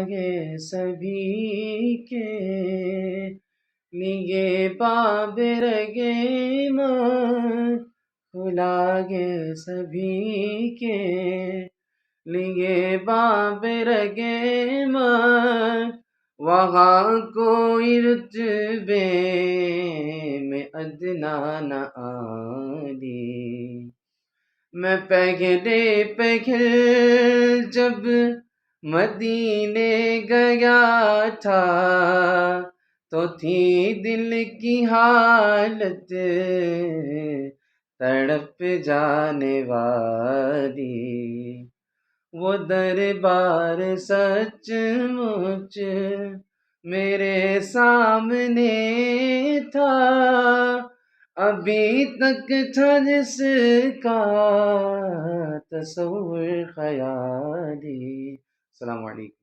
گے سبھی کے لیے باب رگے ماں، کھلا گے سبھی کے لیے باب رگے ماں، وہاں کوئی رتبے میں ادنا نہ آلی۔ میں پہلے جب مدینے گیا تھا تو تھی دل کی حالت تڑپ جانے والی، وہ دربار سچ مچ میرے سامنے تھا، ابھی تک تھا جس کا تصور خیالی۔ السلام علیکم۔